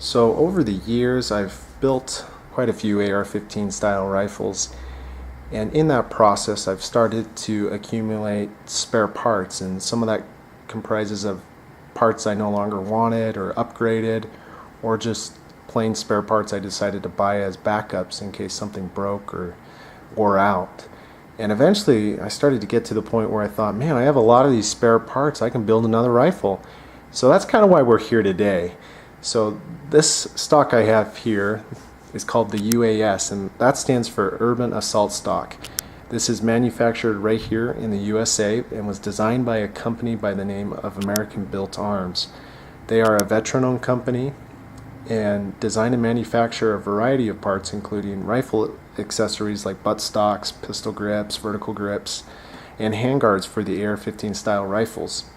So over the years I've built quite a few AR-15 style rifles, and in that process I've started to accumulate spare parts, and some of that comprises of parts I no longer wanted or upgraded, or just plain spare parts I decided to buy as backups in case something broke or wore out. And eventually I started to get to the point where I thought, man, I have a lot of these spare parts, I can build another rifle. So that's kind of why we're here today. So this stock I have here is called the UAS, and that stands for Urban Assault Stock. This is manufactured right here in the USA and was designed by a company by the name of American Built Arms. They are a veteran-owned company and design and manufacture a variety of parts, including rifle accessories like buttstocks, pistol grips, vertical grips, and handguards for the AR-15 style rifles.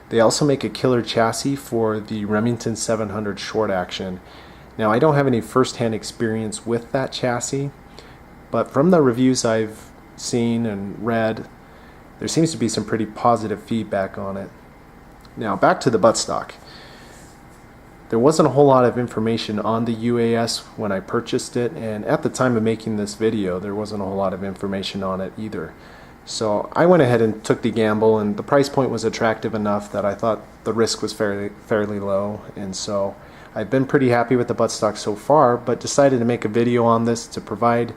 They also make a killer chassis for the Remington 700 short action. Now, I don't have any first-hand experience with that chassis, but from the reviews I've seen and read, there seems to be some pretty positive feedback on it. Now, back to the buttstock. There wasn't a whole lot of information on the UAS when I purchased it, and at the time of making this video, there wasn't a whole lot of information on it either. So I went ahead and took the gamble, and the price point was attractive enough that I thought the risk was fairly low, and so I've been pretty happy with the buttstock so far, but decided to make a video on this to provide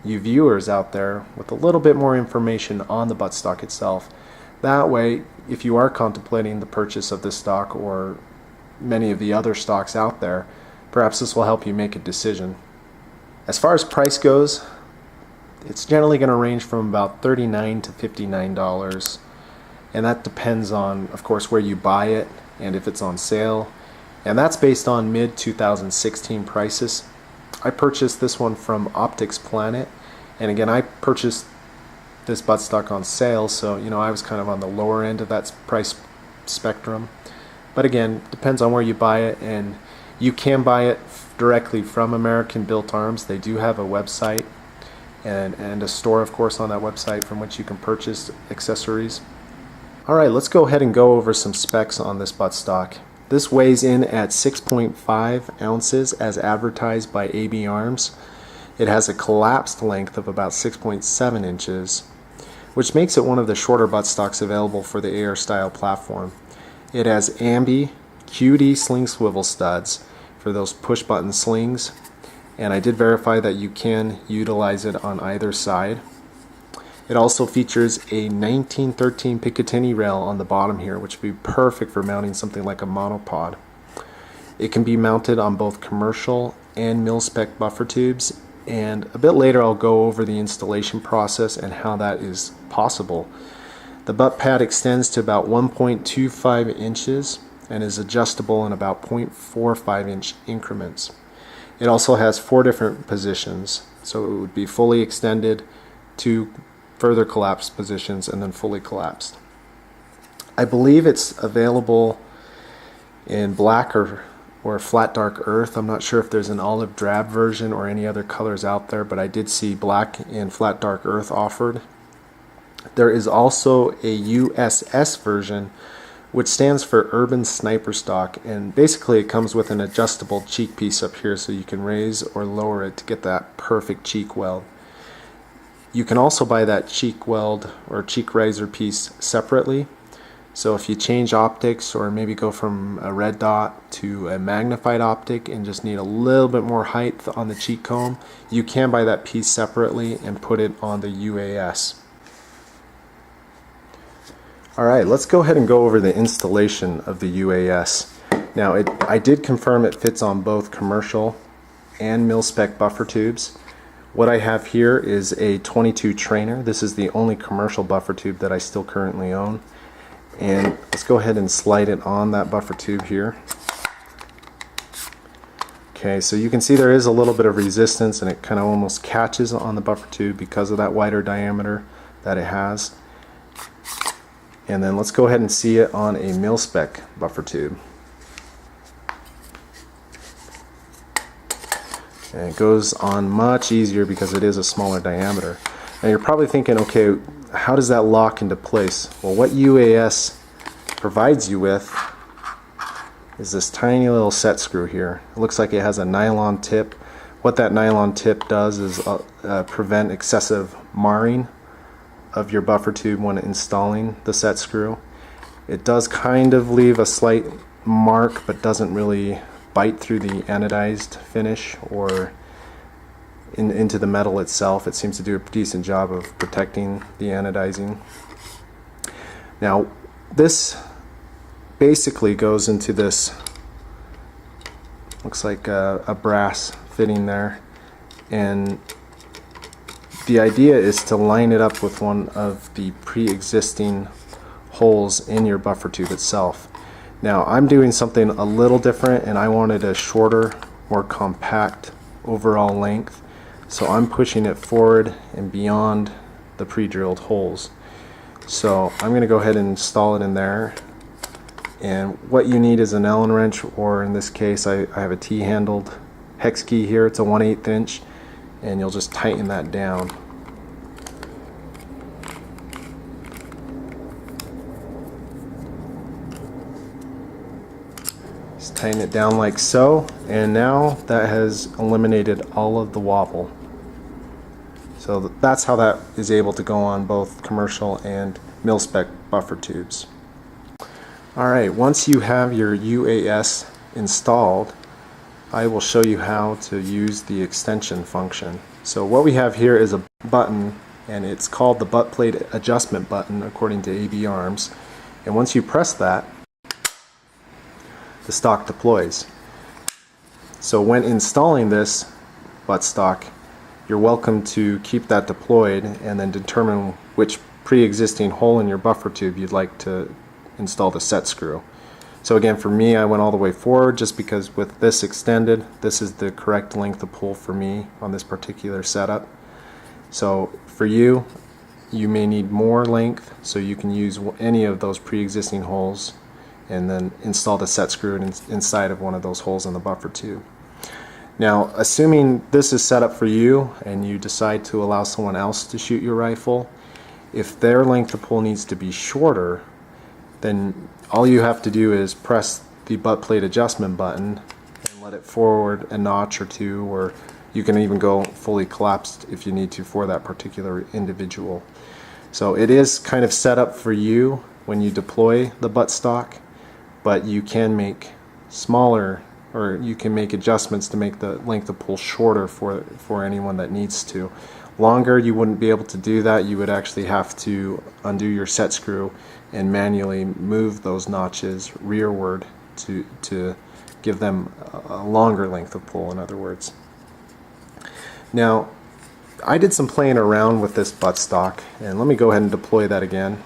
you viewers out there with a little bit more information on the buttstock itself. That way, if you are contemplating the purchase of this stock or many of the other stocks out there, perhaps this will help you make a decision. As far as price goes, it's generally going to range from about $39 to $59, and that depends on, of course, where you buy it and if it's on sale, and that's based on mid-2016 prices. I purchased this one from Optics Planet, and again, I purchased this buttstock on sale, so I was kind of on the lower end of that price spectrum. But again, depends on where you buy it, and you can buy it directly from American Built Arms. They do have a website and a store, of course, on that website from which you can purchase accessories. Alright, let's go ahead and go over some specs on this buttstock. This weighs in at 6.5 ounces as advertised by AB Arms. It has a collapsed length of about 6.7 inches, which makes it one of the shorter buttstocks available for the AR style platform. It has ambi QD sling swivel studs for those push button slings, and I did verify that you can utilize it on either side. It also features a 1913 Picatinny rail on the bottom here, which would be perfect for mounting something like a monopod. It can be mounted on both commercial and mil-spec buffer tubes, and a bit later I'll go over the installation process and how that is possible. The butt pad extends to about 1.25 inches and is adjustable in about 0.45 inch increments. It also has 4 different positions, so it would be fully extended, 2 further collapsed positions, and then fully collapsed. I believe it's available in black or flat dark earth. I'm not sure if there's an olive drab version or any other colors out there, but I did see black and flat dark earth offered. There is also a USS version, which stands for Urban Sniper Stock, and basically it comes with an adjustable cheek piece up here so you can raise or lower it to get that perfect cheek weld. You can also buy that cheek weld or cheek riser piece separately, so if you change optics or maybe go from a red dot to a magnified optic and just need a little bit more height on the cheek comb, you can buy that piece separately and put it on the UAS. Alright, let's go ahead and go over the installation of the UAS. Now, I did confirm it fits on both commercial and mil-spec buffer tubes. What I have here is a 22 trainer. This is the only commercial buffer tube that I still currently own. And let's go ahead and slide it on that buffer tube here. Okay, so you can see there is a little bit of resistance, and it kind of almost catches on the buffer tube because of that wider diameter that it has. And then let's go ahead and see it on a mil-spec buffer tube. And it goes on much easier because it is a smaller diameter. Now you're probably thinking, okay, how does that lock into place? Well, what UAS provides you with is this tiny little set screw here. It looks like it has a nylon tip. What that nylon tip does is prevent excessive marring of your buffer tube when installing the set screw. It does kind of leave a slight mark, but doesn't really bite through the anodized finish or into the metal itself. It seems to do a decent job of protecting the anodizing. Now this basically goes into this, looks like a brass fitting there, and the idea is to line it up with one of the pre-existing holes in your buffer tube itself. Now I'm doing something a little different, and I wanted a shorter, more compact overall length, so I'm pushing it forward and beyond the pre-drilled holes. So I'm going to go ahead and install it in there, and what you need is an Allen wrench, or in this case I have a T-handled hex key here. It's a 1/8 inch, and you'll just tighten that down. Just tighten it down like so, and now that has eliminated all of the wobble. So that's how that is able to go on both commercial and mil-spec buffer tubes. Alright, once you have your UAS installed, I will show you how to use the extension function. So what we have here is a button, and it's called the butt plate adjustment button according to AB Arms. And once you press that, the stock deploys. So when installing this buttstock, you're welcome to keep that deployed and then determine which pre-existing hole in your buffer tube you'd like to install the set screw. So again, for me, I went all the way forward just because with this extended, this is the correct length of pull for me on this particular setup. So for you, you may need more length, so you can use any of those pre-existing holes and then install the set screw inside of one of those holes in the buffer tube. Now, assuming this is set up for you and you decide to allow someone else to shoot your rifle, if their length of pull needs to be shorter, then all you have to do is press the butt plate adjustment button and let it forward a notch or two, or you can even go fully collapsed if you need to for that particular individual. So it is kind of set up for you when you deploy the buttstock, but you can make smaller, or you can make adjustments to make the length of pull shorter for anyone that needs to. Longer, you wouldn't be able to do that. You would actually have to undo your set screw and manually move those notches rearward to give them a longer length of pull, in other words. Now, I did some playing around with this buttstock, and let me go ahead and deploy that again.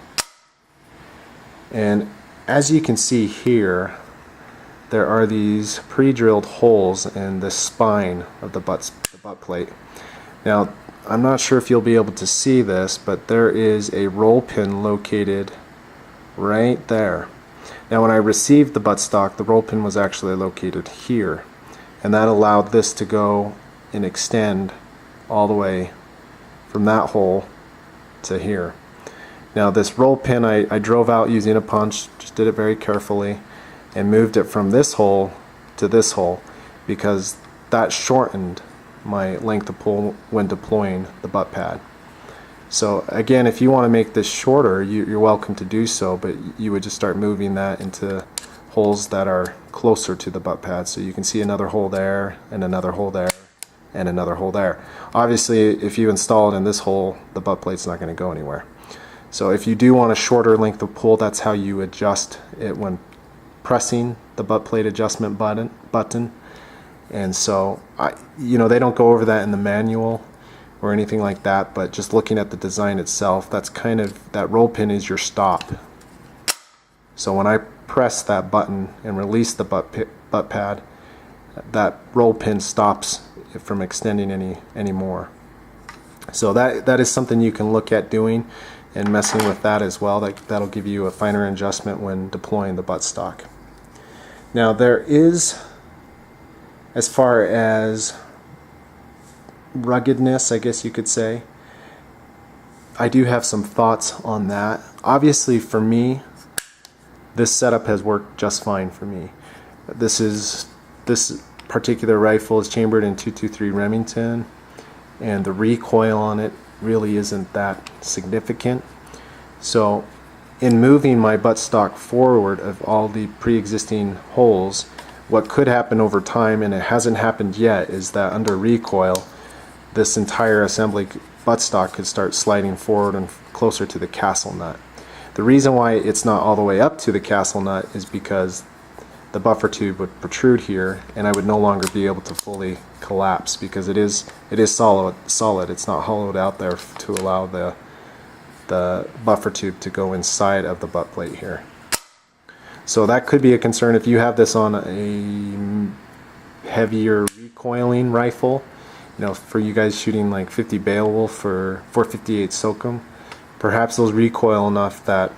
And as you can see here, there are these pre-drilled holes in the spine of the butt plate. Now, I'm not sure if you'll be able to see this, but there is a roll pin located right there. Now, when I received the buttstock, the roll pin was actually located here, and that allowed this to go and extend all the way from that hole to here. Now, this roll pin I drove out using a punch, just did it very carefully, and moved it from this hole to this hole because that shortened my length of pull when deploying the butt pad. So again, if you want to make this shorter, you're welcome to do so, but you would just start moving that into holes that are closer to the butt pad. So you can see another hole there, and another hole there, and another hole there. Obviously, if you install it in this hole, the butt plate's not going to go anywhere. So if you do want a shorter length of pull, that's how you adjust it when pressing the butt plate adjustment button. And so, they don't go over that in the manual or anything like that, but just looking at the design itself, that's kind of, that roll pin is your stop. So when I press that button and release the butt pad, that roll pin stops it from extending any more. So that is something you can look at doing and messing with that as well. That'll give you a finer adjustment when deploying the buttstock. Now there is, as far as ruggedness, I guess you could say, I do have some thoughts on that. Obviously for me, this setup has worked just fine for me. This particular rifle is chambered in .223 Remington, and the recoil on it really isn't that significant. So in moving my buttstock forward of all the pre-existing holes, what could happen over time, and it hasn't happened yet, is that under recoil this entire assembly buttstock could start sliding forward and closer to the castle nut. The reason why it's not all the way up to the castle nut is because the buffer tube would protrude here, and I would no longer be able to fully collapse, because it is solid. It's not hollowed out there to allow the buffer tube to go inside of the butt plate here. So that could be a concern if you have this on a heavier recoiling rifle. You know, for you guys shooting like 50 Beowulf or 458 Soakum, perhaps those recoil enough that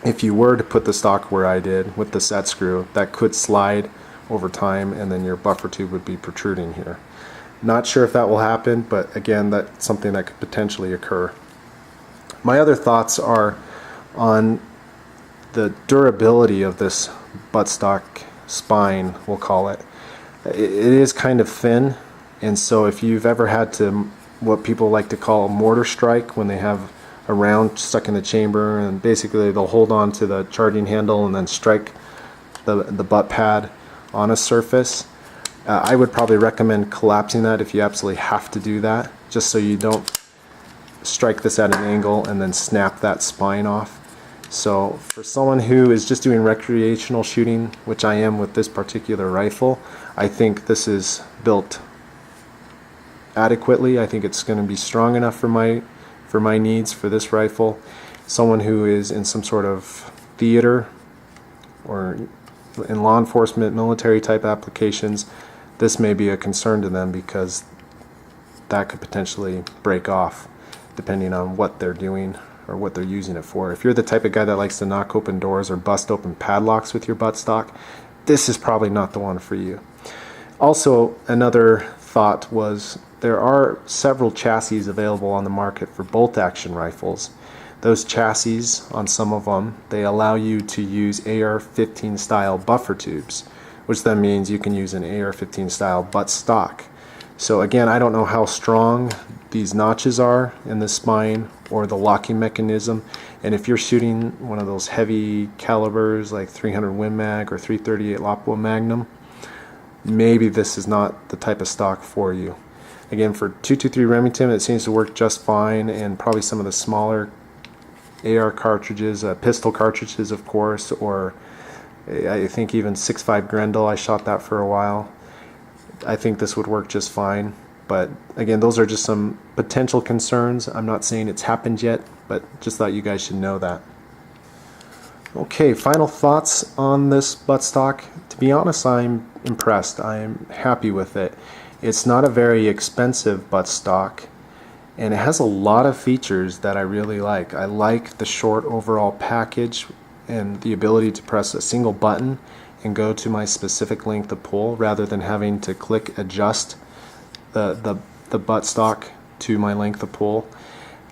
if you were to put the stock where I did with the set screw, that could slide over time, and then your buffer tube would be protruding here. Not sure if that will happen, but again, that's something that could potentially occur. My other thoughts are on the durability of this buttstock spine, we'll call it. It is kind of thin, and so if you've ever had to, what people like to call a mortar strike, when they have a round stuck in the chamber, and basically they'll hold on to the charging handle and then strike the butt pad on a surface, I would probably recommend collapsing that if you absolutely have to do that, just so you don't strike this at an angle and then snap that spine off. So for someone who is just doing recreational shooting, which I am with this particular rifle, I think this is built adequately. I think it's going to be strong enough for my needs for this rifle. Someone who is in some sort of theater or in law enforcement, military type applications, this may be a concern to them, because that could potentially break off depending on what they're doing or what they're using it for. If you're the type of guy that likes to knock open doors or bust open padlocks with your buttstock, this is probably not the one for you. Also, another thought was there are several chassis available on the market for bolt action rifles. Those chassis, on some of them, they allow you to use AR-15 style buffer tubes, which then means you can use an AR-15 style buttstock. So again, I don't know how strong these notches are in the spine or the locking mechanism, and if you're shooting one of those heavy calibers like 300 Win Mag or 338 Lapua Magnum, maybe this is not the type of stock for you. Again, for .223 Remington, it seems to work just fine, and probably some of the smaller AR cartridges, pistol cartridges of course, or I think even 6.5 Grendel, I shot that for a while. I think this would work just fine, but again, those are just some potential concerns. I'm not saying it's happened yet, but just thought you guys should know that. Okay, final thoughts on this buttstock. To be honest, I'm impressed. I'm happy with it. It's not a very expensive buttstock, and it has a lot of features that I really like. I like the short overall package and the ability to press a single button and go to my specific length of pull rather than having to click adjust the buttstock to my length of pull.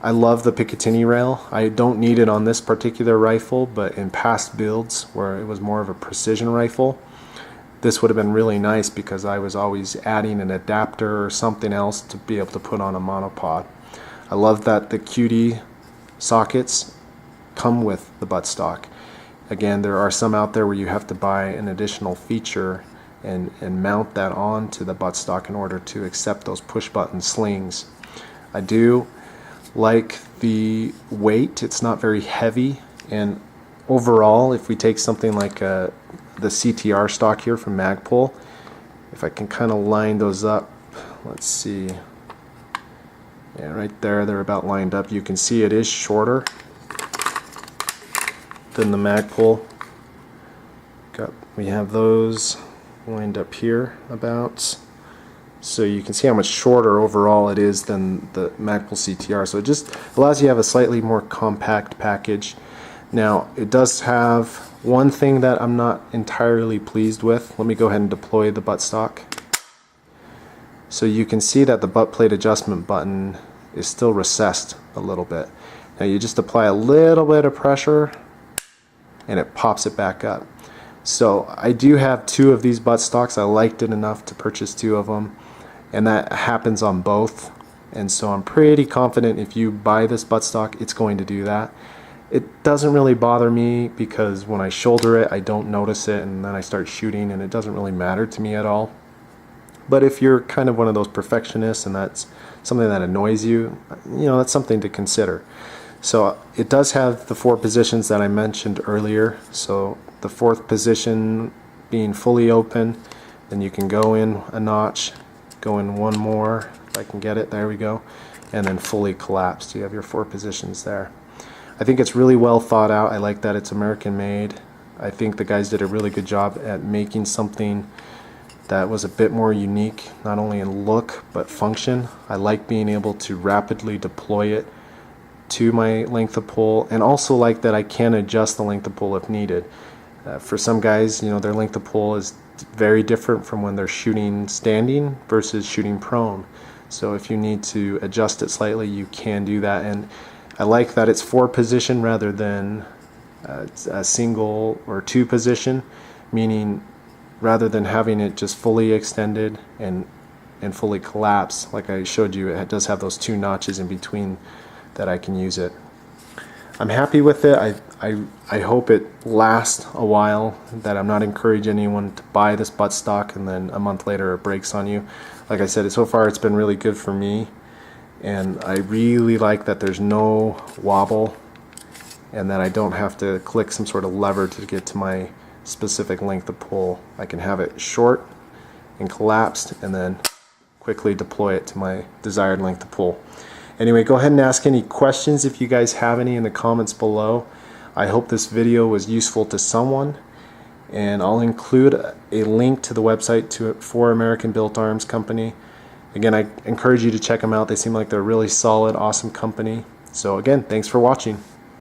I love the Picatinny rail. I don't need it on this particular rifle, but in past builds where it was more of a precision rifle, this would have been really nice, because I was always adding an adapter or something else to be able to put on a monopod. I love that the QD sockets come with the buttstock. Again, there are some out there where you have to buy an additional feature and mount that onto the buttstock in order to accept those push button slings. I do like the weight. It's not very heavy, and overall, if we take something like the CTR stock here from Magpul, if I can kind of line those up, let's see, yeah, right there, they're about lined up. You can see it is shorter than the Magpul. We have those lined up here about, so you can see how much shorter overall it is than the Magpul CTR. So it just allows you to have a slightly more compact package. Now, it does have one thing that I'm not entirely pleased with. Let me go ahead and deploy the buttstock. So you can see that the butt plate adjustment button is still recessed a little bit. Now you just apply a little bit of pressure and it pops it back up. So I do have 2 of these buttstocks. I liked it enough to purchase 2 of them, and that happens on both. And so I'm pretty confident if you buy this buttstock, it's going to do that. It doesn't really bother me because when I shoulder it, I don't notice it, and then I start shooting and it doesn't really matter to me at all. But if you're kind of one of those perfectionists and that's something that annoys you, that's something to consider. So it does have the 4 positions that I mentioned earlier. So the 4th position being fully open, then you can go in a notch, go in one more, if I can get it, there we go, and then fully collapsed. You have your 4 positions there. I think it's really well thought out. I like that it's American made. I think the guys did a really good job at making something that was a bit more unique, not only in look but function. I like being able to rapidly deploy it to my length of pull, and also like that I can adjust the length of pull if needed. For some guys, their length of pull is very different from when they're shooting standing versus shooting prone. So if you need to adjust it slightly, you can do that. And I like that it's 4 position rather than a single or 2 position, meaning rather than having it just fully extended and fully collapsed like I showed you, it does have those 2 notches in between that I can use it. I'm happy with it. I hope it lasts a while, that I'm not encouraging anyone to buy this buttstock and then a month later it breaks on you. Like I said, so far it's been really good for me, and I really like that there's no wobble and that I don't have to click some sort of lever to get to my specific length of pull. I can have it short and collapsed and then quickly deploy it to my desired length of pull. Anyway, go ahead and ask any questions if you guys have any in the comments below. I hope this video was useful to someone, and I'll include a link to the website for American Built Arms Company. Again, I encourage you to check them out. They seem like they're a really solid, awesome company. So again, thanks for watching.